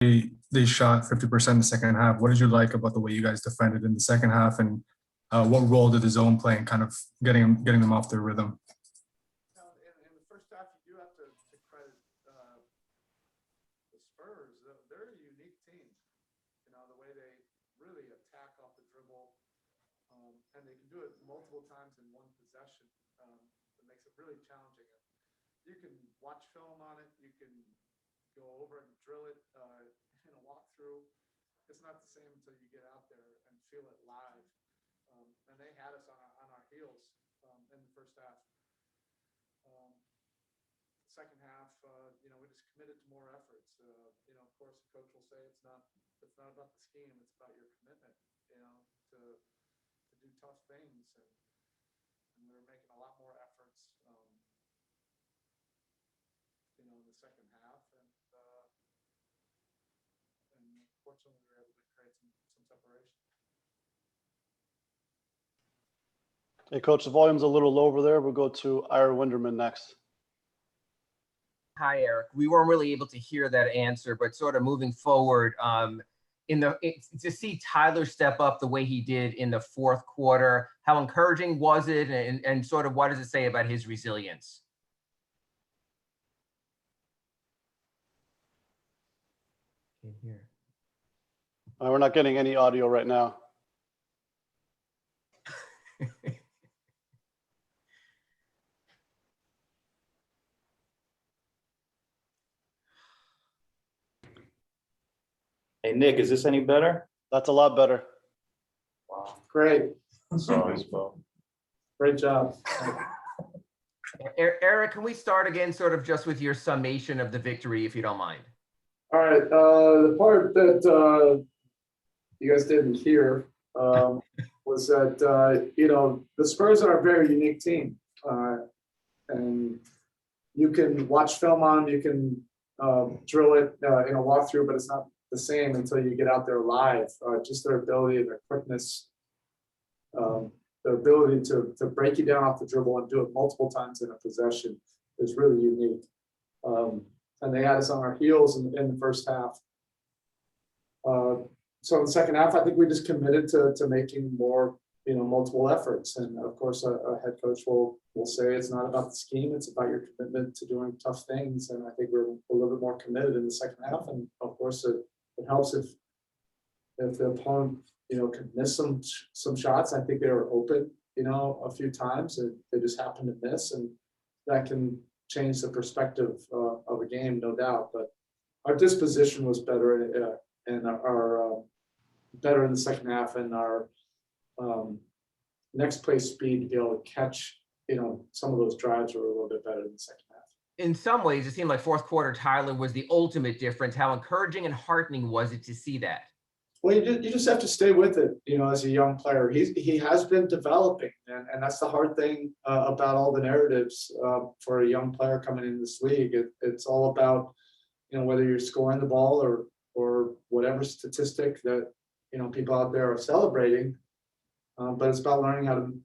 they shot 50% in the second half. What did you like about the way you guys defended in the second half, and what role did the zone play in kind of getting them off their rhythm? In the first half, you do have to credit the Spurs. They're a unique team. You know, the way they really attack off the dribble, and they can do it multiple times in one possession. It makes it really challenging. You can watch film on it. You can go over and drill it in a walkthrough. It's not the same until you get out there and feel it live. And they had us on our heels in the first half. Second half, we just committed to more efforts. Of course, the coach will say it's not about the scheme; it's about your commitment. To do tough things, and we were making a lot more efforts. In the second half, and fortunately, we were able to create some separation. Hey, Coach, the volume's a little low over there. We'll go to Ira Winderman next. Hi, Erik. We weren't really able to hear that answer, but sort of moving forward, to see Tyler step up the way he did in the fourth quarter, how encouraging was it, and sort of what does it say about his resilience? Can't hear. We're not getting any audio right now. Hey, Nick, is this any better? That's a lot better. Wow. Great. Sorry, Spo. Great job. Erik, can we start again sort of just with your summation of the victory, if you don't mind? All right. The part that you guys didn't hear was that, the Spurs are a very unique team. And you can watch film on, you can drill it in a walkthrough, but it's not the same until you get out there live. Just their ability, their quickness, their ability to break you down off the dribble and do it multiple times in a possession is really unique. And they had us on our heels in the first half. So in the second half, I think we just committed to making more, multiple efforts. And of course, a head coach will say it's not about the scheme; it's about your commitment to doing tough things. And I think we're a little bit more committed in the second half. And of course, it helps if the opponent, can miss some shots. I think they were open, a few times, and they just happened to miss, and that can change the perspective of a game, no doubt. But our disposition was better, and our better in the second half, and our next play speed to be able to catch, some of those drives were a little bit better in the second half. In some ways, it seemed like fourth quarter Tyler was the ultimate difference. How encouraging and heartening was it to see that? Well, you just have to stay with it, as a young player. He has been developing, and that's the hard thing about all the narratives for a young player coming in this league. It's all about, whether you're scoring the ball or whatever statistic that people out there are celebrating, but it's about learning how to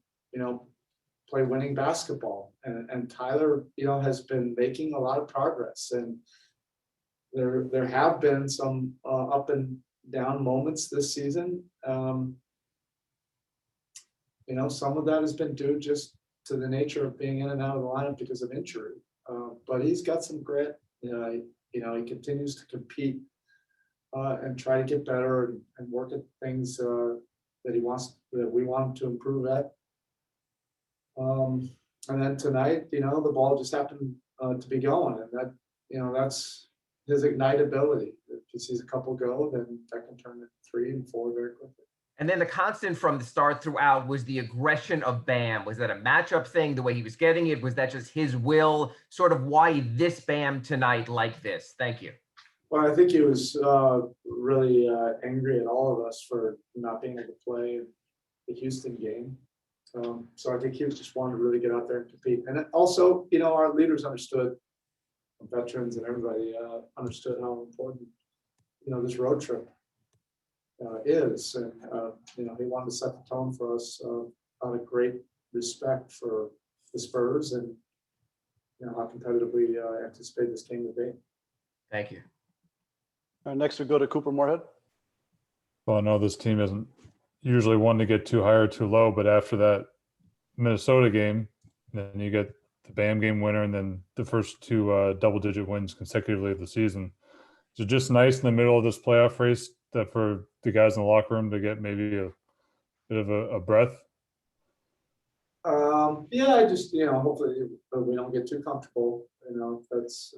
play winning basketball. And Tyler has been making a lot of progress, and there have been some up and down moments this season. Some of that has been due just to the nature of being in and out of the lineup because of injury. But he's got some grit. He continues to compete and try to get better and work at things that we want him to improve at. And then tonight, the ball just happened to be going, and that, that's his ignitability. If he sees a couple go, then that can turn to 3 and 4 very quickly. And then the constant from the start throughout was the aggression of Bam. Was that a matchup thing, the way he was getting it? Was that just his will? Sort of why this Bam tonight like this? Thank you. Well, I think he was really angry at all of us for not being able to play the Houston game. So I think he was just wanting to really get out there and compete. And also, our leaders understood, veterans and everybody understood how important, this road trip is. And, he wanted to set the tone for us out of great respect for the Spurs and, how competitively anticipate this game to be. Thank you. All right, next we go to Cooper Moorhead. Well, I know this team isn't usually one to get too high or too low, but after that Minnesota game, then you get the BAM game winner and then the first two double-digit wins consecutively of the season. So just nice in the middle of this playoff race that for the guys in the locker room to get maybe a bit of a breath. Yeah, I just, hopefully we don't get too comfortable, that's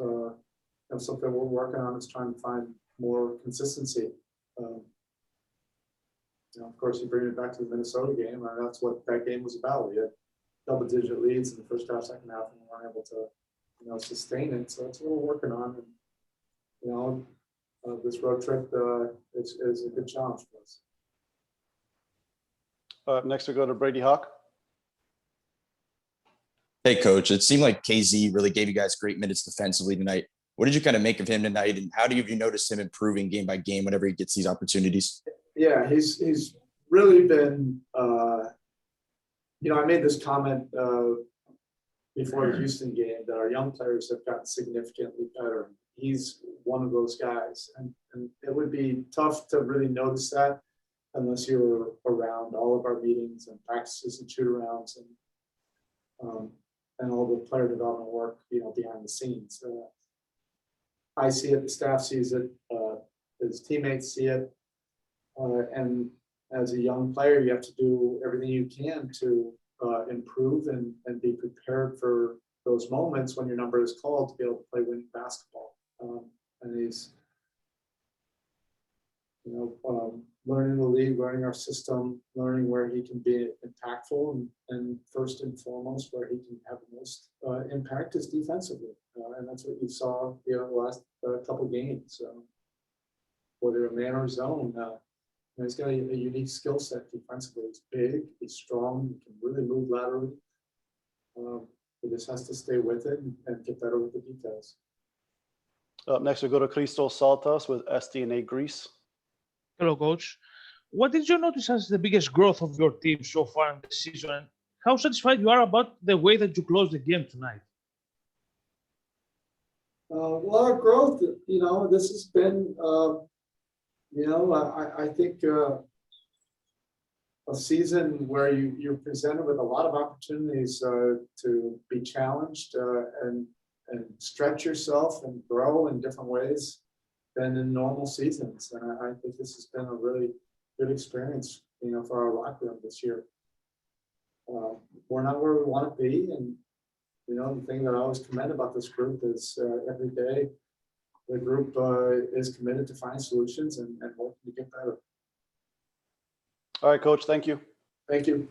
something we're working on, is trying to find more consistency. Of course, you bring it back to the Minnesota game, and that's what that game was about. We had double-digit leads in the first half, second half, and we weren't able to, sustain it. So that's what we're working on. And, this road trip is a good challenge for us. Next we go to Brady Hawk. Hey, coach, it seemed like KZ really gave you guys great minutes defensively tonight. What did you kind of make of him tonight, and how do you notice him improving game by game whenever he gets these opportunities? Yeah, he's really been, I made this comment before the Houston game that our young players have gotten significantly better. He's one of those guys, and it would be tough to really notice that unless you were around all of our meetings and practices and shoot-arounds and all the player development work, behind the scenes. I see it, the staff sees it, his teammates see it, and as a young player, you have to do everything you can to improve and be prepared for those moments when your number is called to be able to play winning basketball. And he's, learning the league, learning our system, learning where he can be impactful, and first and foremost, where he can have the most impact is defensively. And that's what you saw, the last couple games, whether a man or zone. He's got a unique skill set defensively. He's big, he's strong, he can really move laterally. He just has to stay with it and get better with the details. Up next we go to Christos Saltas with SDNA Greece. Hello, Coach. What did you notice as the biggest growth of your team so far in the season? And how satisfied you are about the way that you closed the game tonight? Well, our growth, this has been, I think a season where you're presented with a lot of opportunities to be challenged and stretch yourself and grow in different ways than in normal seasons. And I think this has been a really good experience, for our locker room this year. We're not where we want to be. And, the thing that I always commend about this group is every day the group is committed to find solutions and working to get better. All right, Coach, thank you. Thank you.